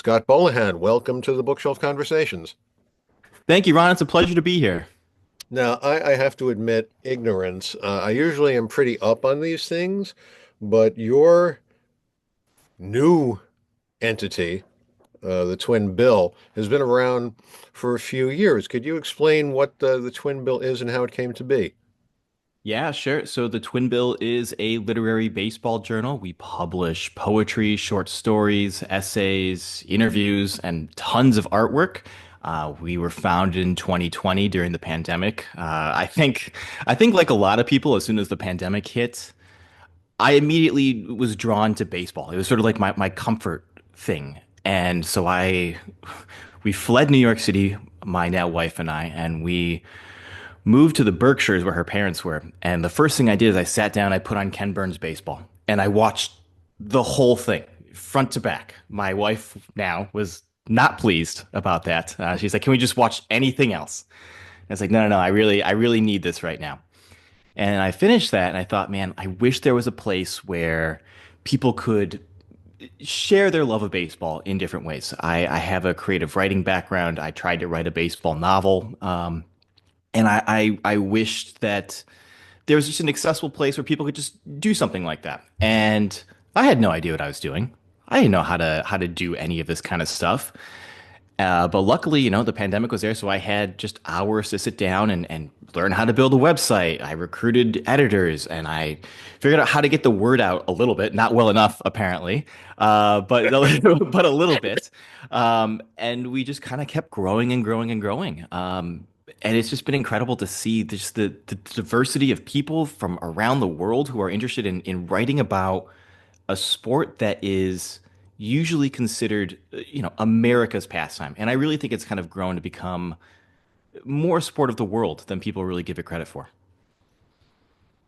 Scott Bolohan. Welcome to the Bookshelf Conversations. Thank you, Ron. It's a pleasure to be here. Now, I have to admit ignorance. I usually am pretty up on these things, but your new entity, the Twin Bill, has been around for a few years. Could you explain what the Twin Bill is and how it came to be? Yeah, sure. So the Twin Bill is a literary baseball journal. We publish poetry, short stories, essays, interviews, and tons of artwork. We were founded in 2020 during the pandemic. I think like a lot of people, as soon as the pandemic hit, I immediately was drawn to baseball. It was sort of like my comfort thing. And so we fled New York City, my now wife and I, and we moved to the Berkshires where her parents were. And the first thing I did is I sat down, I put on Ken Burns baseball, and I watched the whole thing, front to back. My wife now was not pleased about that. She's like, "Can we just watch anything else?" And it's like, "No, no, no. I really need this right now." And I finished that, and I thought, man, I wish there was a place where people could share their love of baseball in different ways. I have a creative writing background. I tried to write a baseball novel. And I wished that there was just an accessible place where people could just do something like that. And I had no idea what I was doing. I didn't know how to do any of this kind of stuff. But luckily, the pandemic was there, so I had just hours to sit down and learn how to build a website. I recruited editors and I figured out how to get the word out a little bit, not well enough apparently, but but a little bit. And we just kind of kept growing and growing and growing. And it's just been incredible to see just the diversity of people from around the world who are interested in writing about a sport that is usually considered, America's pastime. And I really think it's kind of grown to become more a sport of the world than people really give it credit for.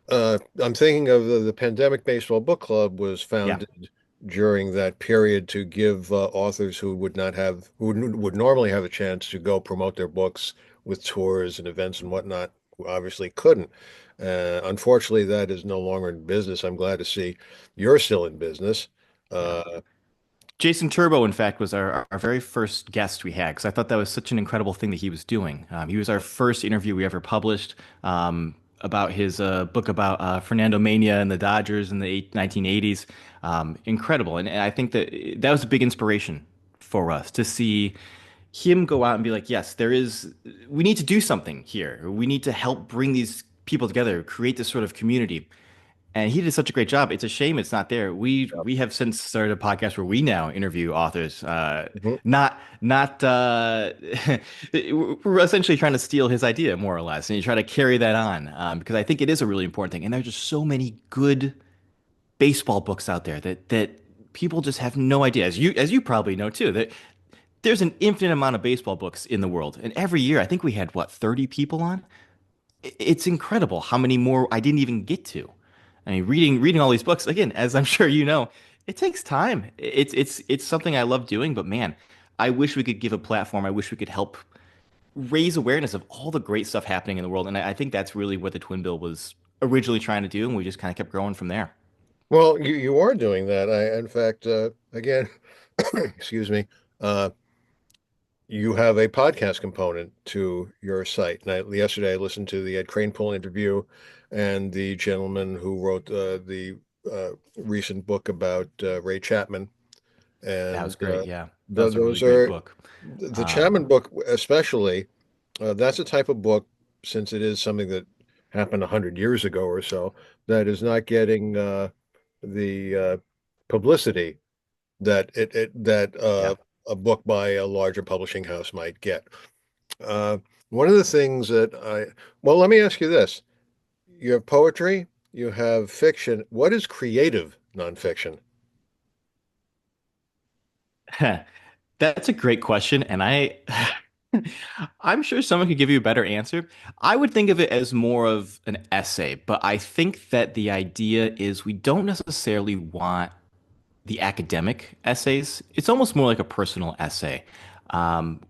I'm thinking of the Pandemic Baseball Book Club was Yeah. founded during that period to give authors who would not have, who would normally have a chance to go promote their books with tours and events and whatnot, who obviously couldn't. Unfortunately, that is no longer in business. I'm glad to see you're still in business. Yeah. Uh, Jason Turbo, in fact, was our very first guest we had because I thought that was such an incredible thing that he was doing. He was our first interview we ever published about his book about Fernando Mania and the Dodgers in the 1980s. Incredible. And I think that that was a big inspiration for us to see him go out and be like, yes, we need to do something here. We need to help bring these people together, create this sort of community. And he did such a great job. It's a shame it's not there. We have since started a podcast where we now interview authors. mhm. Not we're essentially trying to steal his idea more or less, and you try to carry that on because I think it is a really important thing. And there's just so many good baseball books out there that people just have no idea. As you probably know too, that there's an infinite amount of baseball books in the world, and every year I think we had what 30 people on. It's incredible how many more I didn't even get to. I mean, reading all these books again, as I'm sure you know, it takes time. It's something I love doing, but man, I wish we could give a platform. I wish we could help raise awareness of all the great stuff happening in the world, and I think that's really what the Twin Bill was originally trying to do, and we just kind of kept growing from there. Well, you are doing that. In fact, again, excuse me. Uh, You have a podcast component to your site. And yesterday I listened to the Ed Kranepool interview and the gentleman who wrote the recent book about Ray Chapman. That was And great. Yeah, that was a really those great are book. the Chapman Um, book, especially. That's a type of book, since it is something that happened 100 years ago or so, that is not getting the publicity that yeah. a book by a larger publishing house might get. Uh, One of the things that well, let me ask you this. You have poetry, you have fiction. What is creative nonfiction? That's a great question, and I'm sure someone could give you a better answer. I would think of it as more of an essay, but I think that the idea is we don't necessarily want the academic essays. It's almost more like a personal essay,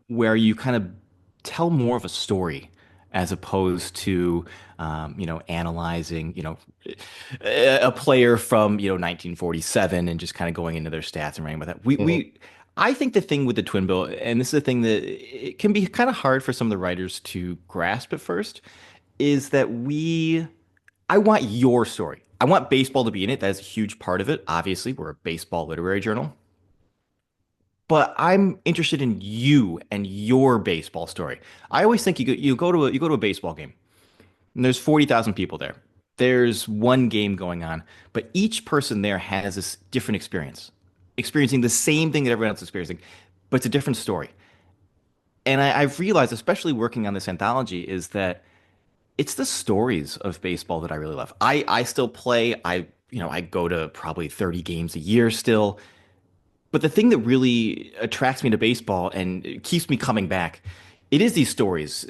where you kind of tell more of a story as opposed to, analyzing, a player from, 1947 and just kind of going into their stats and writing about that. We, Mhm. we, I think the thing with the twin bill, and this is the thing that it can be kind of hard for some of the writers to grasp at first, is that I want your story. I want baseball to be in it. That is a huge part of it. Obviously, we're a baseball literary journal, but I'm interested in you and your baseball story. I always think you go to a baseball game, and there's 40,000 people there. There's one game going on, but each person there has this different experience, experiencing the same thing that everyone else is experiencing, but it's a different story. And I've realized, especially working on this anthology, is that it's the stories of baseball that I really love. I still play. I go to probably 30 games a year still. But the thing that really attracts me to baseball and it keeps me coming back, it is these stories,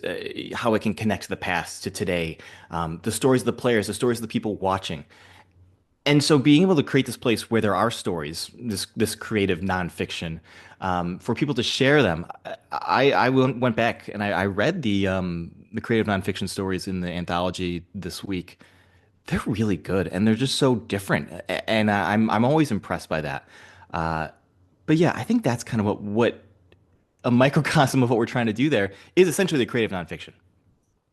how it can connect to the past, to today, the stories of the players, the stories of the people watching. And so being able to create this place where there are stories, this creative nonfiction, for people to share them, went back and I read the creative nonfiction stories in the anthology this week. They're really good and they're just so different, and I'm always impressed by that. Uh, but yeah, I think that's kind of what a microcosm of what we're trying to do there is essentially the creative nonfiction.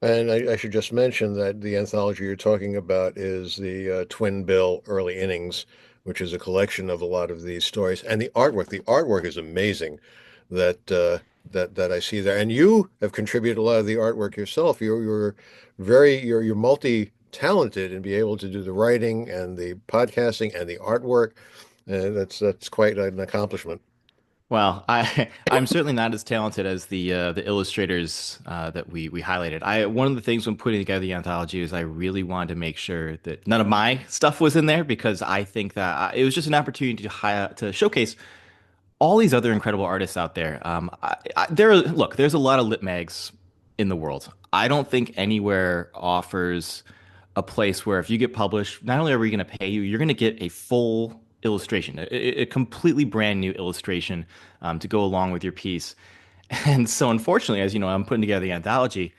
And I should just mention that the anthology you're talking about is the Twin Bill Early Innings, which is a collection of a lot of these stories. And the artwork is amazing that I see there. And you have contributed a lot of the artwork yourself. You're multi-talented and be able to do the writing and the podcasting and the artwork. That's quite an accomplishment. Well, I'm certainly not as talented as the illustrators that we highlighted. I One of the things when putting together the anthology is I really wanted to make sure that none of my stuff was in there because I think that it was just an opportunity to showcase all these other incredible artists out there. There's a lot of lit mags in the world. I don't think anywhere offers a place where if you get published, not only are we going to pay you, you're going to get a full illustration, a completely brand new illustration to go along with your piece. And so, unfortunately, as you know, I'm putting together the anthology.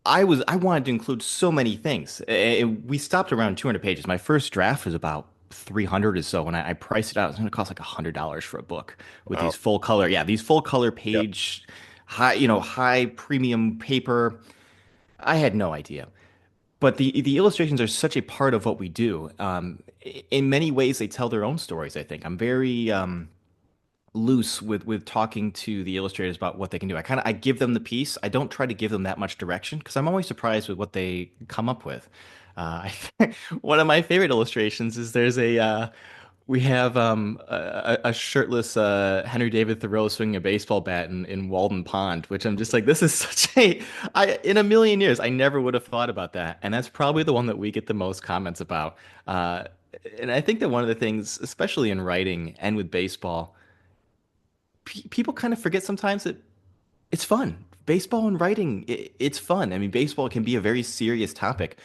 I wanted to include so many things. We stopped around 200 pages. My first draft was about 300 or so, and I priced it out. It's going to cost like $100 for a book with Wow. these full color Yep. page, high premium paper. I had no idea. But the illustrations are such a part of what we do. In many ways, they tell their own stories, I think. I'm very loose with talking to the illustrators about what they can do. I give them the piece. I don't try to give them that much direction because I'm always surprised with what they come up with. One of my favorite illustrations is we have a shirtless Henry David Thoreau swinging a baseball bat in Walden Pond, which I'm just like, this is such a in a million years I never would have thought about that, and that's probably the one that we get the most comments about. And I think that one of the things, especially in writing and with baseball, people kind of forget sometimes that it's fun. Baseball and writing, it's fun. I mean, baseball can be a very serious topic,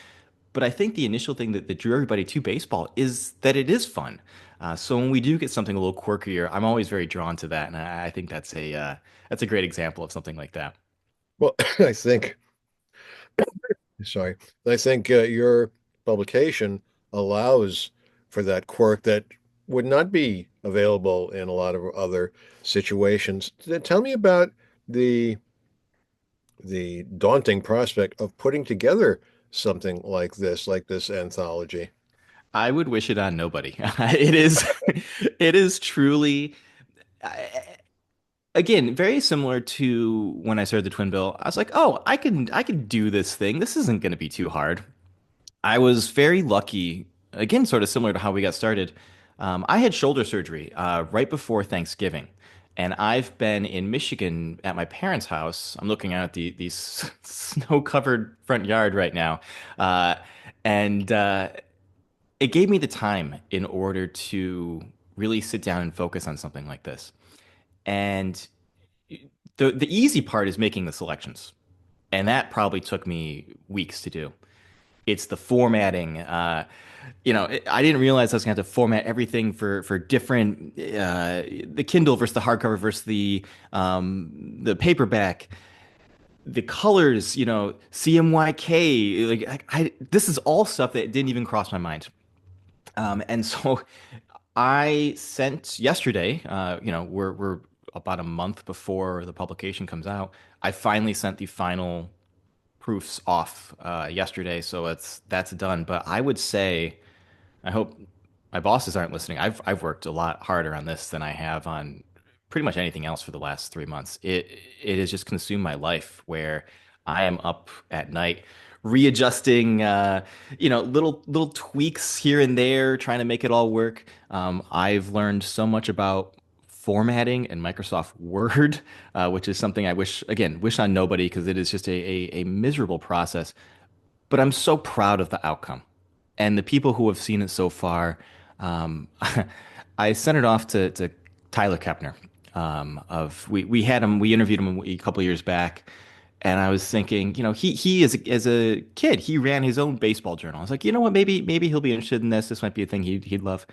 but I think the initial thing that drew everybody to baseball is that it is fun. So when we do get something a little quirkier, I'm always very drawn to that, and I think that's a great example of something like that. Well, sorry, I think your publication allows for that quirk that would not be available in a lot of other situations. Tell me about the the daunting prospect of putting together something like this anthology. I would wish it on nobody. It is, it is truly, again, very similar to when I started the Twin Bill. I was like, oh, I can do this thing. This isn't going to be too hard. I was very lucky, again, sort of similar to how we got started. I had shoulder surgery right before Thanksgiving, and I've been in Michigan at my parents' house. I'm looking out at the snow-covered front yard right now, uh, and it gave me the time in order to really sit down and focus on something like this. And the easy part is making the selections, and that probably took me weeks to do. It's the formatting. I didn't realize I was going to have to format everything for different the Kindle versus the hardcover versus the paperback, the colors. CMYK. Like this is all stuff that didn't even cross my mind. And so I sent yesterday, we're about a month before the publication comes out. I finally sent the final proofs off yesterday, so that's done. But I would say, I hope my bosses aren't listening. I've worked a lot harder on this than I have on pretty much anything else for the last 3 months. It has just consumed my life where I am up at night readjusting little tweaks here and there, trying to make it all work. I've learned so much about formatting and Microsoft Word, which is something I wish on nobody because it is just a miserable process. But I'm so proud of the outcome. And the people who have seen it so far, um, I sent it off to Tyler Kepner. We had him, we interviewed him a couple years back, and I was thinking, he as a kid, he ran his own baseball journal. I was like, you know what, maybe he'll be interested in this. This might be a thing he'd love.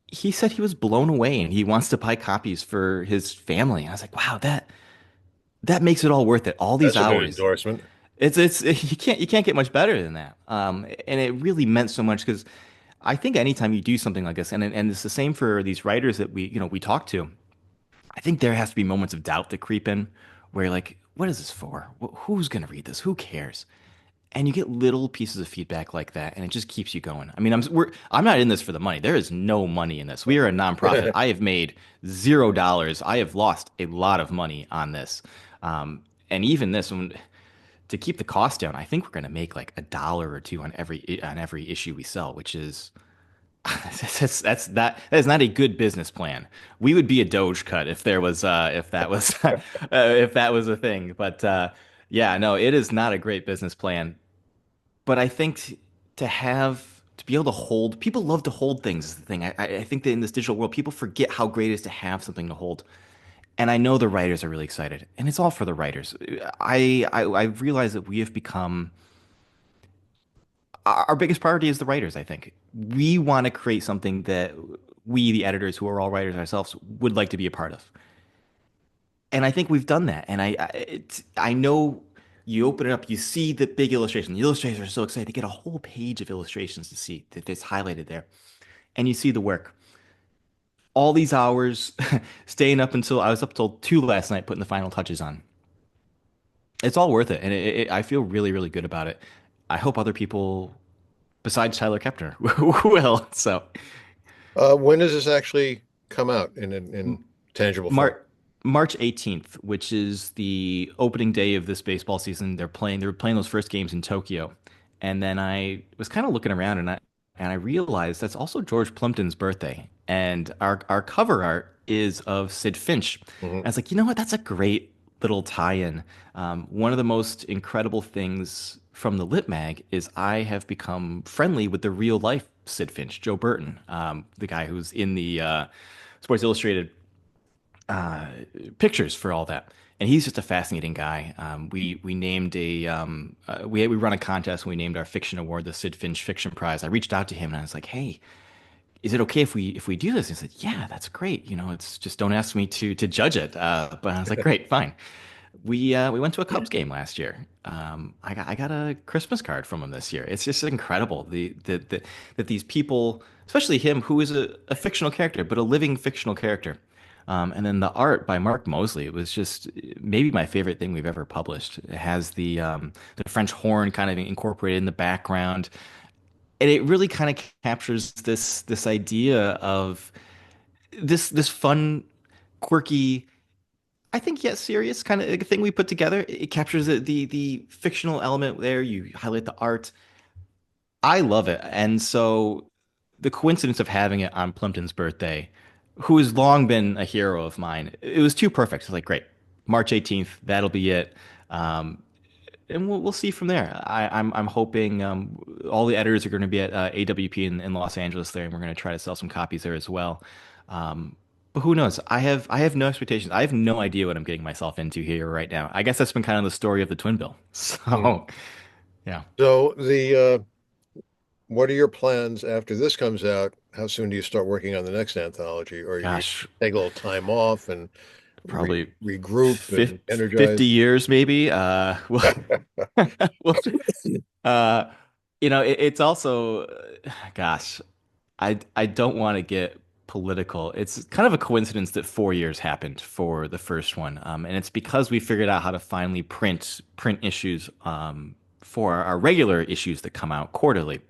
He said he was blown away and he wants to buy copies for his family. I was like, wow, that makes it all worth it. All these That's a good hours. endorsement. It's you can't get much better than that. And it really meant so much because I think anytime you do something like this, and it's the same for these writers that we talk to. I think there has to be moments of doubt that creep in, where you're like, what is this for? Who's gonna read this? Who cares? And you get little pieces of feedback like that, and it just keeps you going. I mean, I'm not in this for the money. There is no money in this. We are a nonprofit. I have made $0. I have lost a lot of money on this. And even this, to keep the cost down, I think we're going to make like $1 or two on every issue we sell, which is that is not a good business plan. We would be a Doge cut if there was if that was if that was a thing. But yeah, no, it is not a great business plan. But I think to be able to hold, people love to hold things is the thing. I think that in this digital world, people forget how great it is to have something to hold. And I know the writers are really excited, and it's all for the writers. I realize that we have become our biggest priority is the writers, I think. We want to create something that we, the editors, who are all writers ourselves, would like to be a part of. And I think we've done that. And I know you open it up, you see the big illustration. The illustrators are so excited. They get a whole page of illustrations to see that's highlighted there. And you see the work. All these hours, staying up until I was up till 2 last night, putting the final touches on. It's all worth it. And I feel really, really good about it. I hope other people besides Tyler Kepner will. So When does this actually come out in tangible form? Mar March 18th, which is the opening day of this baseball season, they were playing those first games in Tokyo. And then I was kind of looking around and I realized that's also George Plimpton's birthday. And our cover art is of Sid Finch. Hmm. And I was like, you know what? That's a great little tie-in. One of the most incredible things from the Lit Mag is I have become friendly with the real life Sid Finch, Joe Burton, the guy who's in the Sports Illustrated uh, pictures for all that. And he's just a fascinating guy. We named we run a contest and we named our fiction award the Sid Finch Fiction Prize. I reached out to him and I was like, hey, is it okay if we do this? And he said, yeah, that's great. It's just don't ask me to judge it. But I was like, great, fine. We went to a Cubs game last year. I got a Christmas card from him this year. It's just incredible that these people, especially him, who is a fictional character, but a living fictional character. And then the art by Mark Mosley, it was just maybe my favorite thing we've ever published. It has the French horn kind of incorporated in the background, and it really kind of captures this idea of this fun, quirky, I think, yes, serious kind of thing we put together. It captures the fictional element there. You highlight the art. I love it. And so the coincidence of having it on Plimpton's birthday, who has long been a hero of mine, it was too perfect. It's like, great, March 18th, that'll be it. Um, and we'll see from there. I'm hoping all the editors are going to be at AWP in Los Angeles there, and we're going to try to sell some copies there as well. Um, but who knows? I have no expectations. I have no idea what I'm getting myself into here right now. I guess that's been kind of the story of the Twin Bill. Hmm. So yeah, So the what are your plans after this comes out? How soon do you start working on the next anthology, or you gosh, take a little time off and probably regroup and 50 energize? years maybe. Well, uh, it's also, gosh, I don't want to get political. It's kind of a coincidence that 4 years happened for the first one, and it's because we figured out how to finally print issues for our regular issues that come out quarterly.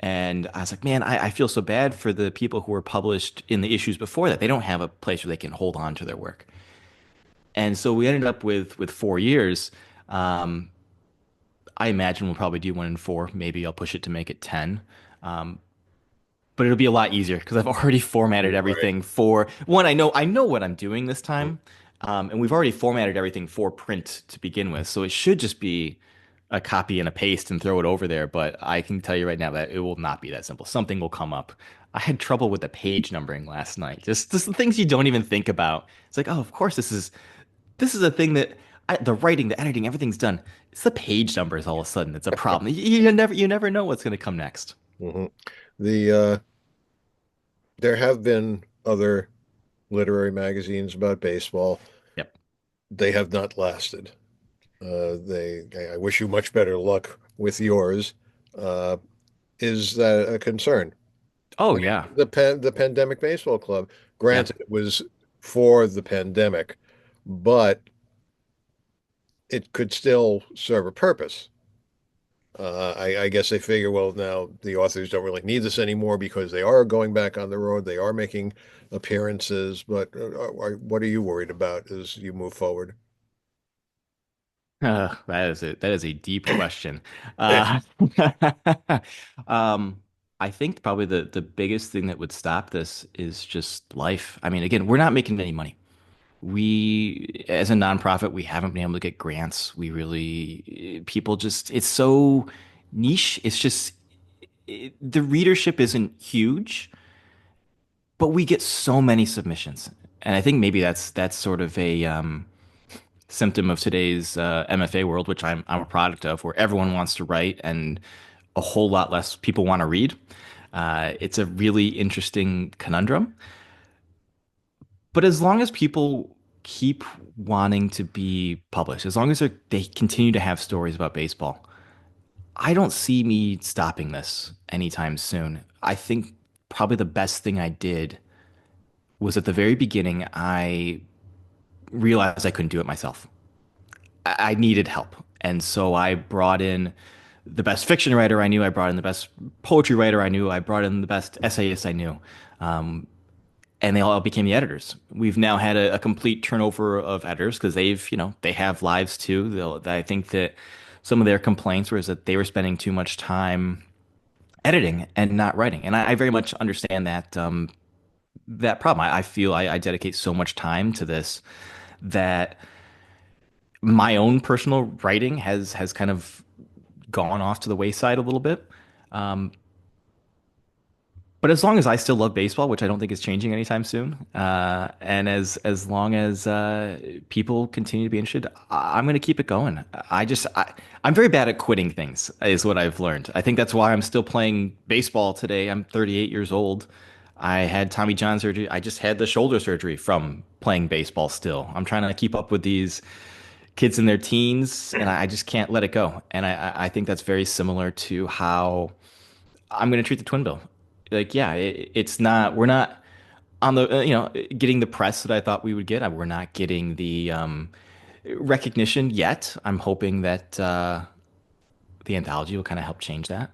And I was like, man, I feel so bad for the people who were published in the issues before that. They don't have a place where they can hold on to their work. And so we ended up with 4 years. Um, I imagine we'll probably do one in four. Maybe I'll push it to make it 10. Um, but it'll be a lot easier because I've already formatted Right. everything for one. I know what I'm doing this Mhm. time, and we've already formatted everything for print to begin with, so it should just be a copy and a paste and throw it over there. But I can tell you right now that it will not be that simple. Something will come up. I had trouble with the page numbering last night. Just the things you don't even think about. It's like, oh, of course this is a thing that the writing, the editing, everything's done. It's the page numbers all of a sudden. It's a problem. You never know what's going to come next. Mhm. The There have been other literary magazines about baseball. Yep. They have not lasted. I wish you much better luck with yours. Uh, is that a concern? Oh yeah. The Pandemic Baseball Club, Yeah. granted, it was for the pandemic, but it could still serve a purpose. I guess they figure, well, now the authors don't really need this anymore because they are going back on the road. They are making appearances. But what are you worried about as you move forward? That is a deep question. Uh, um, I think probably the biggest thing that would stop this is just life. I mean, again, we're not making any money. We, as a nonprofit, we haven't been able to get grants. People just, it's so niche. It's just, the readership isn't huge, but we get so many submissions. And I think maybe that's sort of a symptom of today's MFA world, which I'm a product of, where everyone wants to write and a whole lot less people want to read. It's a really interesting conundrum. But as long as people keep wanting to be published, as long as they continue to have stories about baseball, I don't see me stopping this anytime soon. I think probably the best thing I did was at the very beginning, I realized I couldn't do it myself. I needed help. And so I brought in the best fiction writer I knew. I brought in the best poetry writer I knew. I brought in the best essayist I knew. Um, and they all became the editors. We've now had a complete turnover of editors because they have lives too. I think that some of their complaints was that they were spending too much time editing and not writing. And I very much understand that problem. I feel I dedicate so much time to this that my own personal writing has kind of gone off to the wayside a little bit. Um, but as long as I still love baseball, which I don't think is changing anytime soon, and as long as people continue to be interested, I'm going to keep it going. I'm very bad at quitting things, is what I've learned. I think that's why I'm still playing baseball today. I'm 38 years old. I had Tommy John surgery. I just had the shoulder surgery from playing baseball still. I'm trying to keep up with these kids in their teens, and I just can't let it go. And I think that's very similar to how I'm going to treat the twin bill. Like, yeah, it's not, we're not on the, getting the press that I thought we would get. We're not getting the recognition yet. I'm hoping that the anthology will kind of help change that.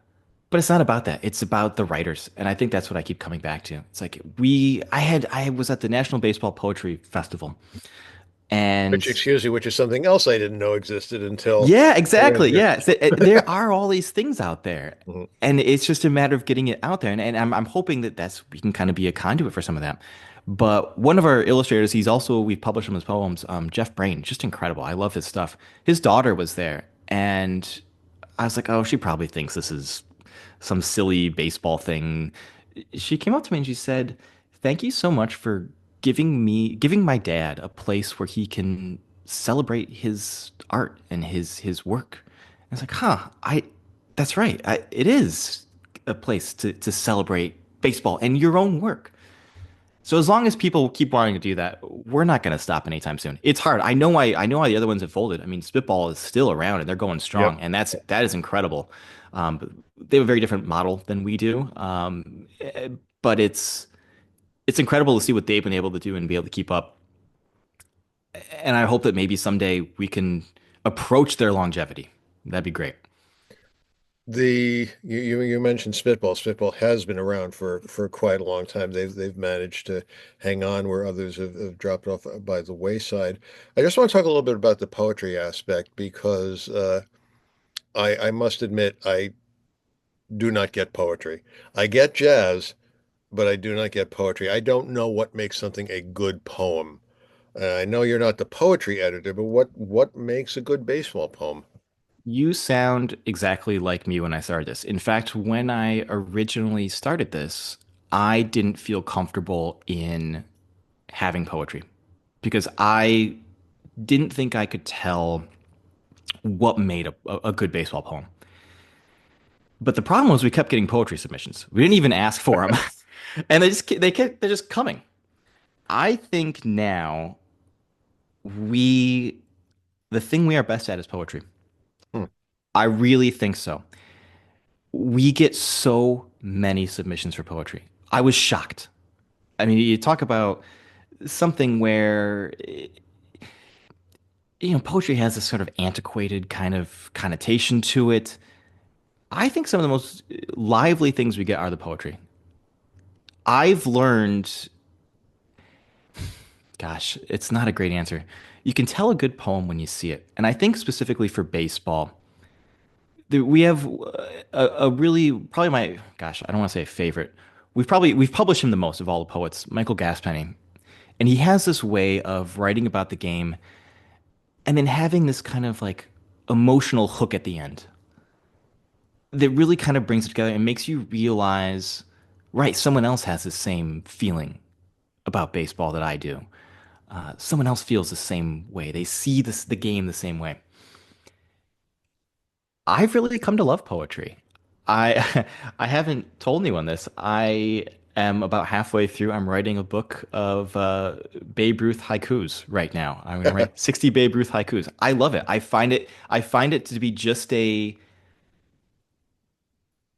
But it's not about that. It's about the writers. And I think that's what I keep coming back to. It's like I was at the National Baseball Poetry Festival and Which is something else I didn't know existed until yeah, I went exactly. here. Yeah. There are all these things out there. Mhm. And it's just a matter of getting it out there. And I'm hoping that we can kind of be a conduit for some of that. But one of our illustrators, we've published him his poems, Jeff Brain, just incredible. I love his stuff. His daughter was there. And I was like, oh, she probably thinks this is some silly baseball thing. She came up to me and she said, "Thank you so much for giving my dad a place where he can celebrate his art and his work." I was like, "Huh, that's right. It is a place to celebrate baseball and your own work." So as long as people keep wanting to do that, we're not going to stop anytime soon. It's hard. I know why the other ones have folded. I mean, Spitball is still around and they're going Yep. strong, and that is incredible. But they have a very different model than we do. But it's incredible to see what they've been able to do and be able to keep up. And I hope that maybe someday we can approach their longevity. That'd be great. You mentioned spitball. Spitball has been around for quite a long time. They've managed to hang on where others have dropped off by the wayside. I just want to talk a little bit about the poetry aspect because I must admit I do not get poetry. I get jazz, but I do not get poetry. I don't know what makes something a good poem. I know you're not the poetry editor, but what makes a good baseball poem? You sound exactly like me when I started this. In fact, when I originally started this, I didn't feel comfortable in having poetry because I didn't think I could tell what made a good baseball poem. But the problem was we kept getting poetry submissions. We didn't even ask for them, and they're just coming. I think now we the thing we are best at is poetry. Hmm. I really think so. We get so many submissions for poetry. I was shocked. I mean, you talk about something where poetry has this sort of antiquated kind of connotation to it. I think some of the most lively things we get are the poetry. I've learned, gosh, it's not a great answer. You can tell a good poem when you see it. And I think specifically for baseball, we have a really probably my gosh, I don't want to say favorite. We've published him the most of all the poets, Michael Gaspenny. And he has this way of writing about the game and then having this kind of like emotional hook at the end that really kind of brings it together and makes you realize, right, someone else has the same feeling about baseball that I do. Someone else feels the same way. They see the game the same way. I've really come to love poetry. I I haven't told anyone this. I am about halfway through. I'm writing a book of Babe Ruth haikus right now. I'm going to write 60 Babe Ruth haikus. I love it. I find it to be just a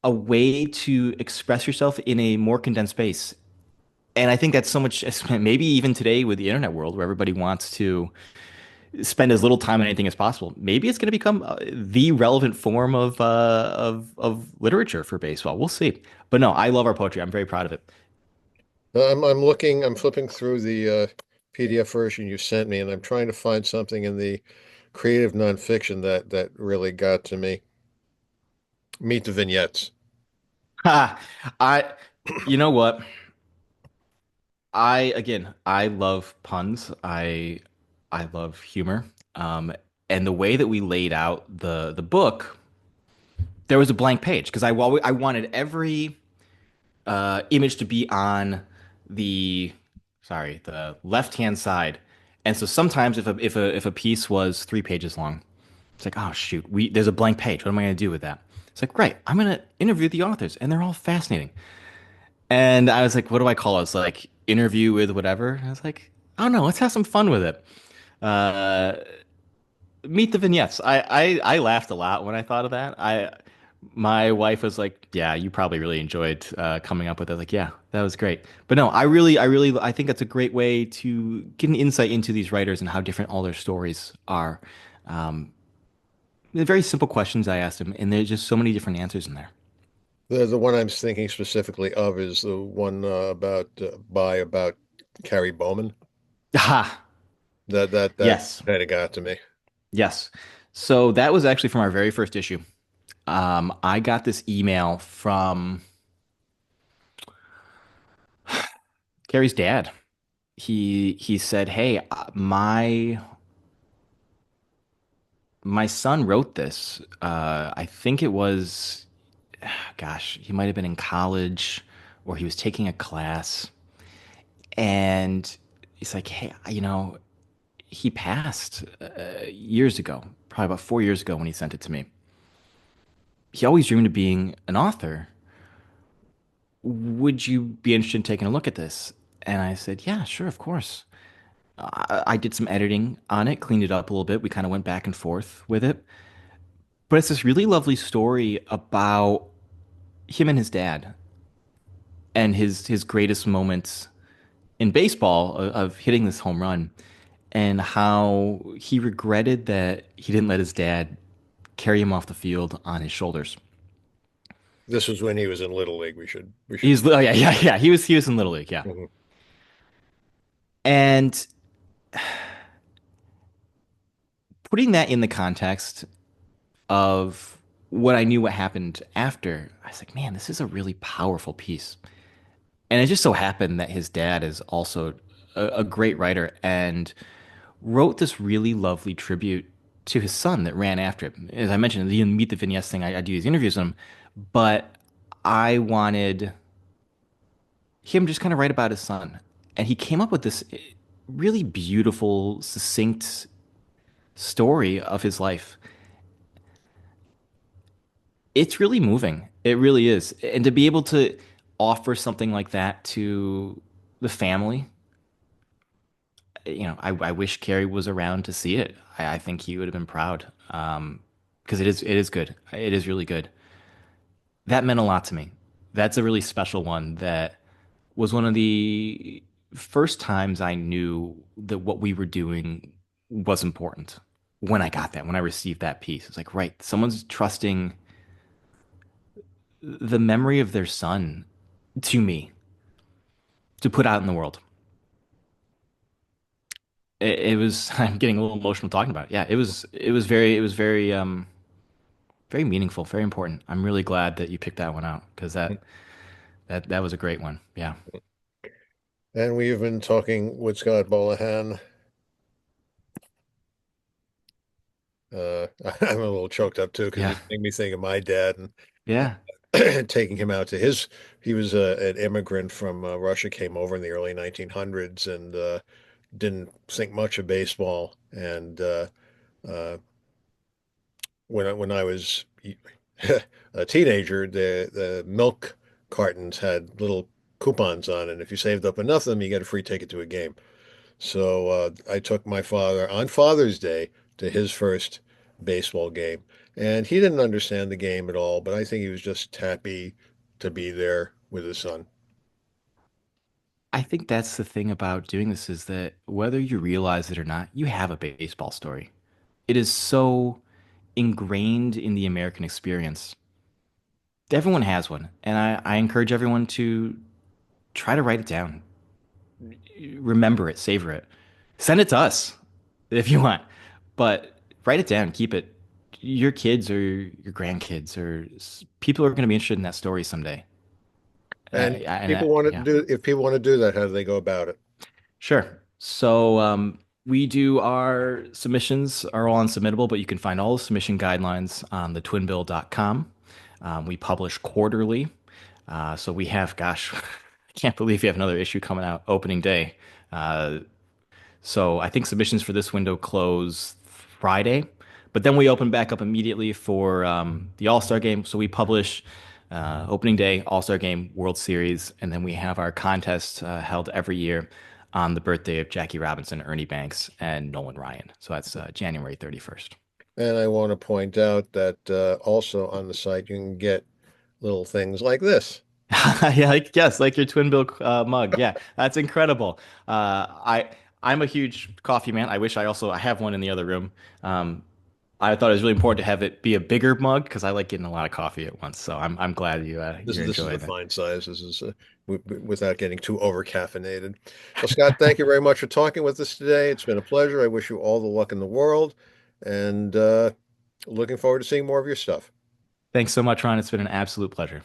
way to express yourself in a more condensed space. And I think that's so much, maybe even today with the internet world where everybody wants to spend as little time on anything as possible. Maybe it's going to become the relevant form of literature for baseball. We'll see. But no, I love our poetry. I'm very proud of it. I'm flipping through the PDF version you sent me, and I'm trying to find something in the creative nonfiction that really got to me. Meet the vignettes. Ha! I, you know what? I love puns. I love humor. Um, and the way that we laid out the book, there was a blank page because I wanted every image to be on the the left hand side. And so sometimes if a piece was 3 pages long, it's like, oh shoot, we there's a blank page. What am I going to do with that? It's like, great, I'm going to interview the authors, and they're all fascinating. And I was like, what do I call it? It's like interview with whatever. And I was like, I don't know, let's have some fun with it. Uh, Meet the vignettes. I laughed a lot when I thought of that. My wife was like, "Yeah, you probably really enjoyed coming up with it." Like, yeah, that was great. But no, I think that's a great way to get an insight into these writers and how different all their stories are. Um, they're very simple questions I asked them, and there's just so many different answers in there. The one I'm thinking specifically of is the one about Carrie Bowman. Ah, That yes, kind of got to me. yes. So that was actually from our very first issue. I got this email from Carrie's dad. He said, "Hey, my son wrote this. I think it was, gosh, he might have been in college or he was taking a class, and he's like, hey, he passed years ago, probably about 4 years ago when he sent it to me. He always dreamed of being an author. Would you be interested in taking a look at this?" And I said, "Yeah, sure, of course." I did some editing on it, cleaned it up a little bit. We kind of went back and forth with it. But it's this really lovely story about him and his dad and his greatest moments. in baseball of hitting this home run and how he regretted that he didn't let his dad carry him off the field on his shoulders. This was when he was in Little League. We should. He's oh yeah yeah yeah he was in Little League, yeah. Mhm. And putting that in the context of what happened after, I was like, man, this is a really powerful piece. And it just so happened that his dad is also a great writer and wrote this really lovely tribute to his son that ran after him. As I mentioned, the Meet the Vignettes thing, I do these interviews with him, but I wanted him just kind of write about his son. And he came up with this really beautiful, succinct story of his life. It's really moving. It really is. And to be able to offer something like that to the family, I wish Carrie was around to see it. I think he would have been proud. Because it is good. It is really good. That meant a lot to me. That's a really special one that was one of the first times I knew that what we were doing was important. When I received that piece, it's like, right, someone's trusting the memory of their son to me to put out in the world. It was, I'm getting a little emotional talking about it. Yeah, it was very very meaningful, very important. I'm really glad that you picked that one out because that was a great one. Yeah. And we've been talking with Scott Bolohan. I'm a little choked up too because Yeah. it made me think of my dad Yeah. and taking him out to his. He was an immigrant from Russia, came over in the early 1900s and didn't think much of baseball. And uh, when I was a teenager, the milk cartons had little coupons on it. And if you saved up enough of them, you get a free ticket to a game. So I took my father on Father's Day to his first baseball game, and he didn't understand the game at all, but I think he was just happy to be there with his son. I think that's the thing about doing this is that whether you realize it or not, you have a baseball story. It is so ingrained in the American experience. Everyone has one, and I encourage everyone to try to write it down, remember it, savor it, send it to us if you want, but write it down, keep it. Your kids or your grandkids or people are going to be interested in that story someday. And Yeah. if people want to do that, how do they go about it? Sure. So we do our submissions are all unsubmittable, but you can find all the submission guidelines on the twinbill.com. We publish quarterly. So we have, gosh, I can't believe we have another issue coming out opening day. Uh, so I think submissions for this window close Friday, but then we open back up immediately for the All-Star game. So we publish opening day, All-Star game, World Series, and then we have our contest held every year on the birthday of Jackie Robinson, Ernie Banks, and Nolan Ryan. So that's January 31st. And I want to point out that also on the site you can get little things like this. Yeah, like yes, like your twin bill mug. Yeah, that's incredible. I'm a huge coffee man. I have one in the other room. Um, I thought it was really important to have it be a bigger mug because I like getting a lot of coffee at once. So I'm glad This you're this is a enjoying it. fine size. This is without getting too over caffeinated. Well, Scott, thank you very much for talking with us today. It's been a pleasure. I wish you all the luck in the world, and looking forward to seeing more of your stuff. Thanks so much, Ron. It's been an absolute pleasure.